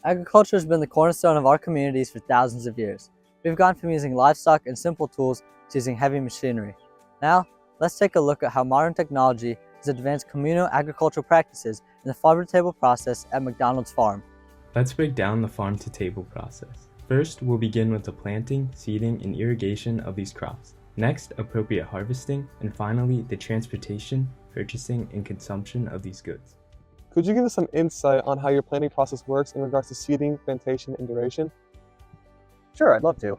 Agriculture has been the cornerstone of our communities for thousands of years. We've gone from using livestock and simple tools to using heavy machinery. Now, let's take a look at how modern technology has advanced communal agricultural practices in the farm-to-table process at McDonald's Farm. Let's break down the farm-to-table process. First, we'll begin with the planting, seeding, and irrigation of these crops. Next, appropriate harvesting, and finally, the transportation, purchasing, and consumption of these goods. Could you give us some insight on how your planting process works in regards to seeding, plantation, and duration? Sure, I'd love to.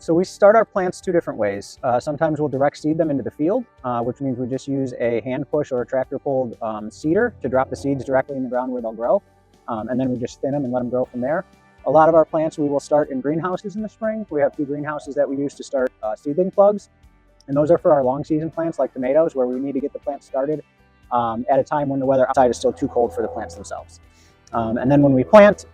So we start our plants two different ways. Sometimes we'll direct seed them into the field, which means we just use a hand push or a tractor pulled seeder to drop the seeds directly in the ground where they'll grow. And then we just thin them and let them grow from there. A lot of our plants we will start in greenhouses in the spring. We have 2 greenhouses that we use to start seedling plugs. And those are for our long season plants like tomatoes, where we need to get the plants started at a time when the weather outside is still too cold for the plants themselves. And then when we plant,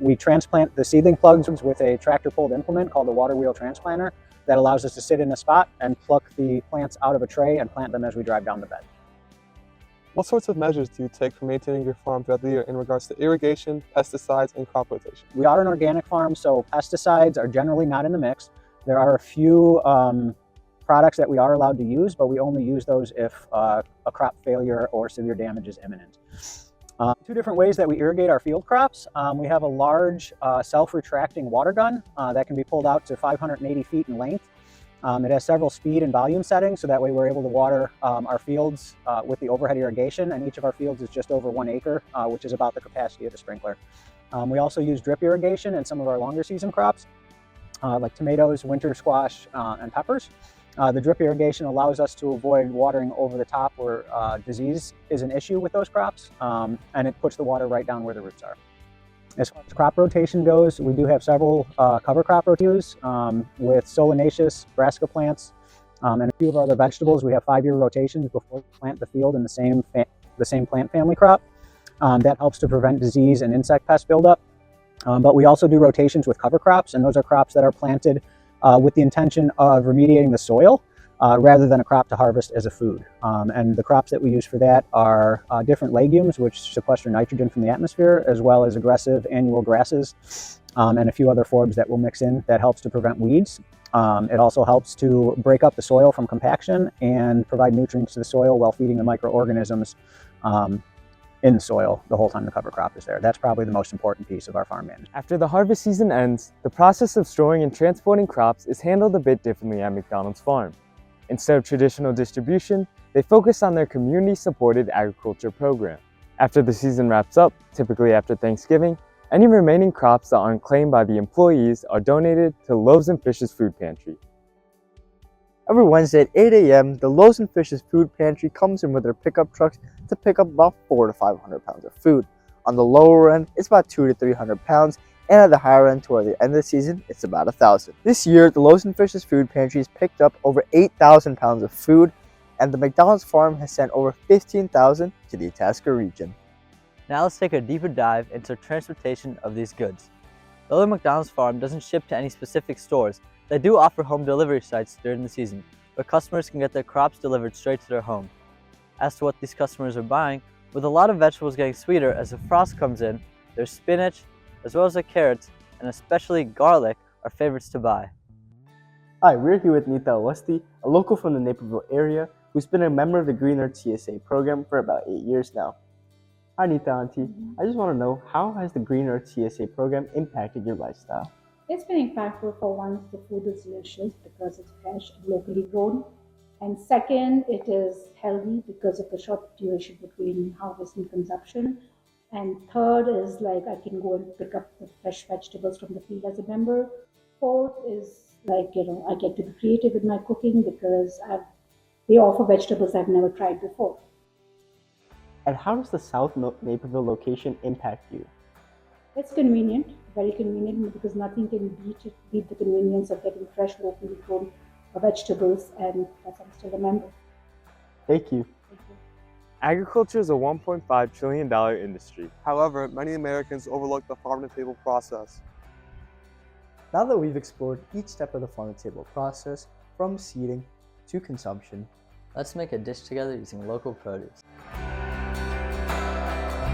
we transplant the seedling plugs with a tractor-pulled implement called the water wheel transplanter that allows us to sit in a spot and pluck the plants out of a tray and plant them as we drive down the bed. What sorts of measures do you take for maintaining your farm throughout the year in regards to irrigation, pesticides, and crop rotation? We are an organic farm, so pesticides are generally not in the mix. There are a few products that we are allowed to use, but we only use those if a crop failure or severe damage is imminent. 2 different ways that we irrigate our field crops. We have a large self-retracting water gun that can be pulled out to 580 feet in length. It has several speed and volume settings, so that way we're able to water our fields with the overhead irrigation, and each of our fields is just over 1 acre, which is about the capacity of the sprinkler. We also use drip irrigation in some of our longer season crops, like tomatoes, winter squash, and peppers. The drip irrigation allows us to avoid watering over the top where disease is an issue with those crops, and it puts the water right down where the roots are. As far as crop rotation goes, we do have several cover crop rotations with solanaceous, brassica plants, and a few of our other vegetables. We have 5-year rotations before we plant the field in the same plant family crop. That helps to prevent disease and insect pest buildup. But we also do rotations with cover crops, and those are crops that are planted with the intention of remediating the soil rather than a crop to harvest as a food. And the crops that we use for that are different legumes, which sequester nitrogen from the atmosphere, as well as aggressive annual grasses and a few other forbs that we'll mix in that helps to prevent weeds. It also helps to break up the soil from compaction and provide nutrients to the soil while feeding the microorganisms in the soil the whole time the cover crop is there. That's probably the most important piece of our farm management. After the harvest season ends, the process of storing and transporting crops is handled a bit differently at McDonald's Farm. Instead of traditional distribution, they focus on their community-supported agriculture program. After the season wraps up, typically after Thanksgiving, any remaining crops that aren't claimed by the employees are donated to Loaves and Fishes Food Pantry. Every Wednesday at 8 a.m., the Loaves and Fishes Food Pantry comes in with their pickup trucks to pick up about 400 to 500 pounds of food. On the lower end, it's about 200 to 300 pounds, and at the higher end, toward the end of the season, it's about 1,000. This year, the Loaves and Fishes Food Pantry has picked up over 8,000 pounds of food, and the McDonald's Farm has sent over 15,000 to the Itasca region. Now let's take a deeper dive into transportation of these goods. Though the McDonald's Farm doesn't ship to any specific stores, they do offer home delivery sites during the season, where customers can get their crops delivered straight to their home. As to what these customers are buying, with a lot of vegetables getting sweeter as the frost comes in, there's spinach, as well as the carrots, and especially garlic are favorites to buy. Hi, we're here with Nita Awasti, a local from the Naperville area who's been a member of the Green Earth TSA program for about 8 years now. Hi Nita Auntie, I just want to know, how has the Green Earth TSA program impacted your lifestyle? It's been impactful. For one, the food is delicious because it's fresh and locally grown. And second, it is healthy because of the short duration between harvest and consumption. And third is like I can go and pick up the fresh vegetables from the field as a member. Fourth is like, I get to be creative with my cooking because they offer vegetables I've never tried before. And how does the South Naperville location impact you? It's convenient, very convenient, because nothing can beat the convenience of getting fresh, locally grown vegetables, and that's I'm still a member. Thank you. Thank you. Agriculture is a $1.5 trillion industry. However, many Americans overlook the farm-to-table process. Now that we've explored each step of the farm-to-table process, from seeding to consumption, Let's make a dish together using local produce.